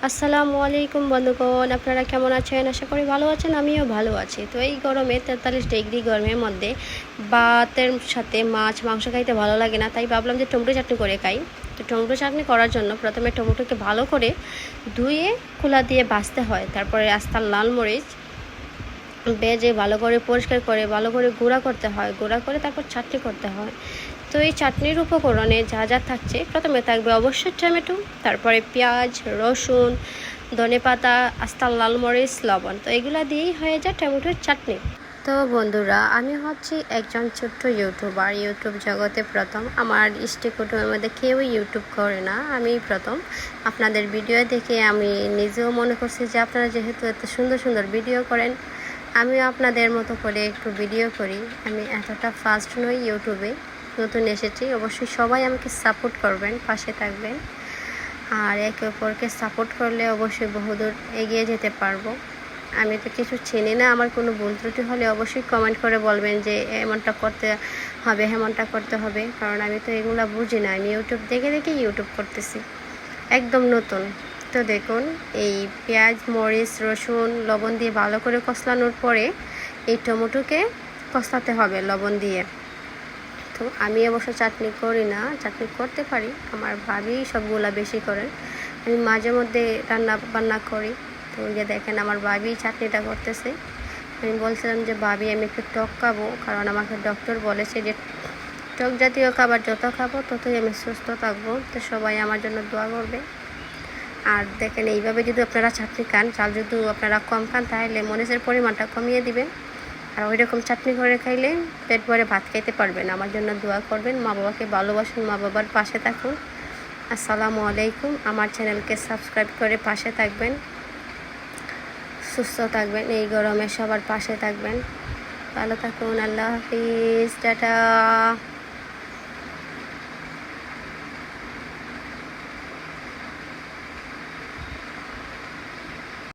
আসসালামু আলাইকুম বন্ধুগণ, আপনারা কেমন আছেন? আশা করি ভালো আছেন। আমিও ভালো আছি। তো এই গরমে 43 ডিগ্রি গরমের মধ্যে ভাতের সাথে মাছ মাংস খাইতে ভালো লাগে না, তাই ভাবলাম যে টমেটো চাটনি করে খাই। তো টমেটো চাটনি করার জন্য প্রথমে টমেটোকে ভালো করে ধুয়ে খোলা দিয়ে ভাজতে হয়। তারপরে আস্তা লাল মরিচ ভেজে ভালো করে পরিষ্কার করে ভালো করে গুঁড়া করতে হয়। গুঁড়া করে তারপর চাটনি করতে হয়। তো এই চাটনির উপকরণে যা যা থাকছে, প্রথমে থাকবে অবশ্যই টমেটো, তারপরে পেঁয়াজ, রসুন, ধনেপাতা, আস্তা লাল মরিচ, লবণ। তো এগুলো দিয়েই হয়ে যায় টমেটোর চাটনি। তো বন্ধুরা, আমি হচ্ছি একজন ছোট্ট ইউটিউবার। ইউটিউব জগতে প্রথম। আমার ইষ্ট কুটুমের মধ্যে কেউ ইউটিউব করে না, আমি প্রথম। আপনাদের ভিডিও দেখে আমি নিজেও মনে করছি যে আপনারা যেহেতু এত সুন্দর সুন্দর ভিডিও করেন, আমিও আপনাদের মতো করে একটু ভিডিও করি। আমি এতটা ফাস্ট নই, ইউটিউবে নতুন এসেছি। অবশ্যই সবাই আমাকে সাপোর্ট করবেন, পাশে থাকবেন। আর একে অপরকে সাপোর্ট করলে অবশ্যই বহুদূর এগিয়ে যেতে পারবো। আমি তো কিছু চিনি না, আমার কোনো ভুল ত্রুটি হলে অবশ্যই কমেন্ট করে বলবেন যে এমনটা করতে হবে, হেমনটা করতে হবে, কারণ আমি তো এগুলো বুঝি না। আমি ইউটিউব দেখে দেখে ইউটিউব করতেছি, একদম নতুন। তো দেখুন, এই পেঁয়াজ, মরিচ, রসুন, লবণ দিয়ে ভালো করে কষলানোর পরে এই টমেটোকে কষলাতে হবে লবণ দিয়ে। তো আমি অবশ্য চাটনি করি না, চাটনি করতে পারি, আমার ভাবি সবগুলা বেশি করেন। আমি মাঝে মধ্যে রান্না বান্না করি। তো ওই যে দেখেন, আমার ভাবি চাটনিটা করতেছে। আমি বলছিলাম যে ভাবি, আমি একটু টক খাবো, কারণ আমাকে ডক্টর বলেছে যে টক জাতীয় খাবার যত খাবো ততই আমি সুস্থ থাকবো। তো সবাই আমার জন্য দোয়া করবে। আর দেখেন, এইভাবে যদি আপনারা চাটনি খান, চাল যদি আপনারা কম খান, তাহলে মরিচের পরিমাণটা কমিয়ে দিবেন। আর ওই রকম চাটনি করে খাইলে পেট ভরে ভাত খাইতে পারবেন। আমার জন্য দোয়া করবেন, মা বাবাকে ভালোবাসুন, মা বাবার পাশে থাকুন। আসসালামু আলাইকুম। আমার চ্যানেলকে সাবস্ক্রাইব করে পাশে থাকবেন, সুস্থ থাকবেন, এই গরমে সবার পাশে থাকবেন। ভালো থাকুন। আল্লাহ হাফিজ, টাটা।